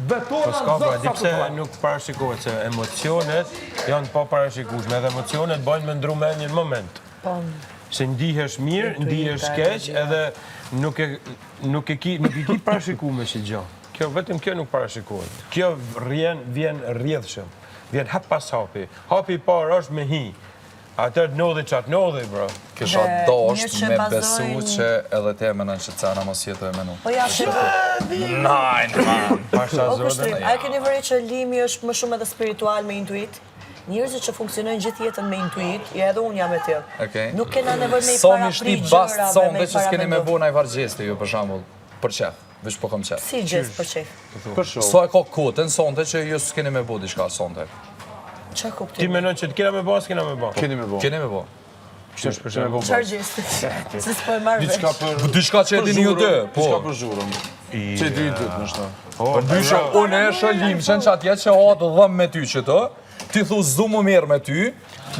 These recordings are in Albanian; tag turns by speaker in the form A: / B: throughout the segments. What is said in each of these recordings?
A: Po s'ka bra, di pse nuk parashikohet se emocionet janë pa parashikueshme, edhe emocionet bajnë me ndru mendjen në moment. Se ndihesh mirë, ndihesh keq, edhe nuk e ki parashikume si gjë. Vetëm kjo nuk parashikohet. Kjo vjen rrjedhshëm, vjen hap pas hapi. Hapi i parë është me hi. Atër nodhi qatë nodhi, bro.
B: Kisha dosht me besu që edhe te menon që cena mos jetu e menu.
C: Po ja,
B: Najnë, man.
A: Pasha
C: Kushtrim, a e keni vëri që limi është më shumë edhe spiritual me intuit? Njerëzit që funksionojnë gjithë jetën me intuit, edhe unë jam e tjerë. Nuk kena nevoj me i para pri gjërave,
B: sonde që s'keni me bo na i vargjeste ju, për shambull, për qef, veç po kom qef.
C: Si gjithë për qef?
B: So e ka kotën sonde që ju s'keni me bo diçka sonde.
C: Qa kuptim?
A: Ti menon që t'kena me bo, s'kena me bo?
D: Keni me bo.
B: Keni me bo.
C: Qarë gjesti? Se s'po e marrë veç.
B: Diçka që e dini ju dë, po.
D: Diçka për zhurëm. Që e dini dytë, në shta.
B: Për dysha, unë e shëllim që atje që hatë dhëm me ty që të, ti thu zdu më mirë me ty,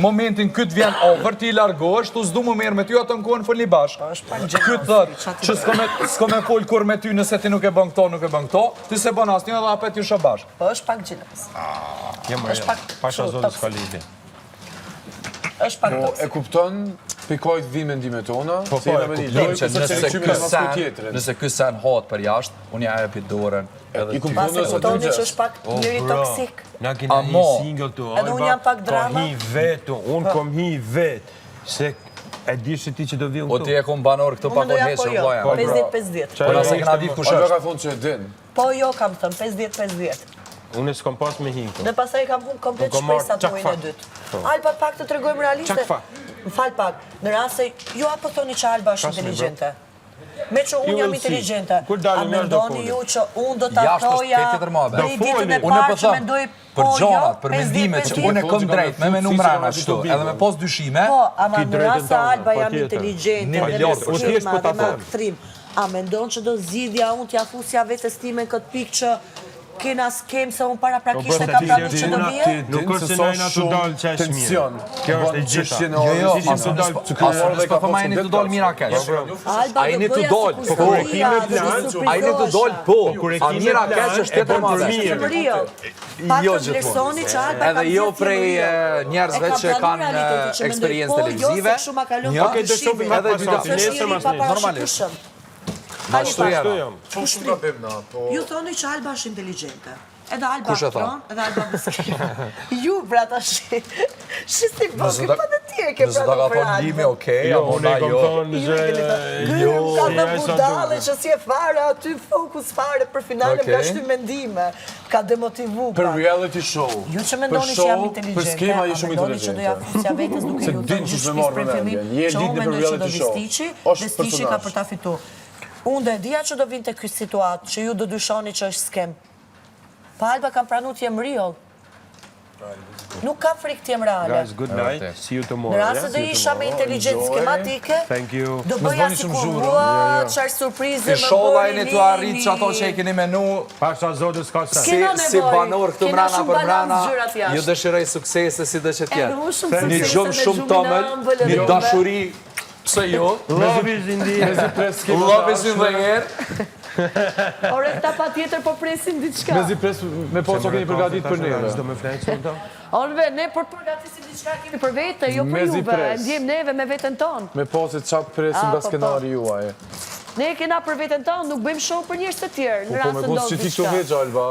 B: momentin këtë vjen over, ti i largohesh, tu zdu më mirë me ty, atë në kohën fëlli bashkë. Këtë thët, që s'ko me folë kur me ty nëse ti nuk e bën këto, nuk e bën këto, ti se bën asë një dhe apet ju shë bashkë.
C: Po është pak gjinas.
A: Pasha zonë s'ka lidi.
C: është pak toksik.
D: E kupton, pikojt vi mendime tona,
B: Po, e kuptim që nëse ky sen hatë për jashtë, unë ja e dorën.
C: Pas e kuptoni që është pak njëri toksik.
A: Na kena hi single të
C: Edhe unë jam pak drama.
A: Ka hi vetë, unë kom hi vetë. Se e di që ti që do vi unë
B: O ti e kom banor këto pa konë heqë vlaja.
C: 50-50.
B: Po nëse këna ditë kush
D: Alba
B: është.
D: ka thonë që e din.
C: Po jo kam thënë, 50-50.
A: Unë s'kom pas me hi këto.
C: Dhe pasaj kam hunë komplet shpresat muajin e dytë. Alba pak të tregojmë realiste.
A: Qakfa?
C: Më falë pak, në rrasë se ju apo thoni që Alba është inteligente. Me që unë jam inteligente, a mendoni ju që unë do të afroja në i ditën e parë që mendoj
B: për gjonat, për mendimet që unë e këm drejt, me menu mrena shtu, edhe me pos dyshime.
C: Po, ama në rrasë se Alba jam inteligente dhe me skema dhe me aktrim, a mendon që do zidhja unë t'ja fusja vetës time në këtë pikë që kena skem se unë para prakisht e ka pranu që do bje?
A: Nuk është se najna të dalë që është mirë. Kjo është e gjitha.
B: Jo, asë për ma e një të dalë mira kesh.
C: Alba do bëja si kustoria dhe do suprizosha.
B: A i një të dalë po, a mira kesh është tjetër ma
C: Është
B: vesh.
C: të rio. Pak të vlerësoni që Alba ka
B: Edhe jo prej njerëzve që kanë eksperiencë televizive. Edhe dyta. Normalisht.
C: Ju thoni që Alba është inteligente. Edhe Alba
B: Kush e tha?
C: aktron, edhe Alba biskrive. Ju, brata, shi si po, këtë pa të tje ke
B: Nëse ta ka thonë limi, okej,
A: Jo,
B: apo
A: unë
B: na
A: e kom
B: jo.
A: thonë
C: Gërëm ka dhe budale që si e fare, aty fokus fare për finale nga shty mendime. Ka demotivu.
D: Për reality show.
C: Ju që mendoni që jam inteligente,
D: për skema
C: a
D: je shumë
C: mendoni që do ja fusja vetës duke ju
D: din
C: thënë
D: që
C: gjithë
D: s'me marrë
C: shpis për
D: me
C: fillim,
D: Je
C: që
D: ditë
C: unë
D: për
C: mendoj që do
D: reality
C: vi
D: show.
C: stiqi,
D: Është
C: dhe stiqi ka për ta fitu. Unë dhe dhja që do vinte ky situatë, që ju do dyshoni që është skem. Pa Alba kam pranu t'jem real. Nuk ka frikë t'jem reale.
A: Guys, good night. See you tomorrow.
C: Në rrasë dhe isha me inteligencë skematike,
A: Thank you.
C: do bëja si kur ua, qarë surprize
B: Në sholla e një të arrit që ato që e keni menu,
A: Pasha zotës ka sen.
B: si banor këtu mrana për mrana, ju
C: Ju
B: dëshiroj suksese si dhe që tjetë.
C: Një
B: Një gjumë shumë tëmël, një dashuri, pse jo,
A: Love is in the air.
B: love is in the air.
C: Ore, ta pa tjetër po presim diçka.
D: Mezi pres me po që keni përgatit për neve.
A: S'do me flenë që të?
C: Orve, ne për përgatisim diçka kemi për vete, jo për
D: Mezi
C: juve.
D: pres.
C: Ndjem neve me veten tonë.
D: Me po që qa presim nga skenari juaj.
C: Ne kena për veten tonë, nuk bëjmë show për njerëz të tjerë. Në
D: Po me
C: rast se
D: po që
C: ndodh
D: ti këto
C: diçka.
D: veç, Alba.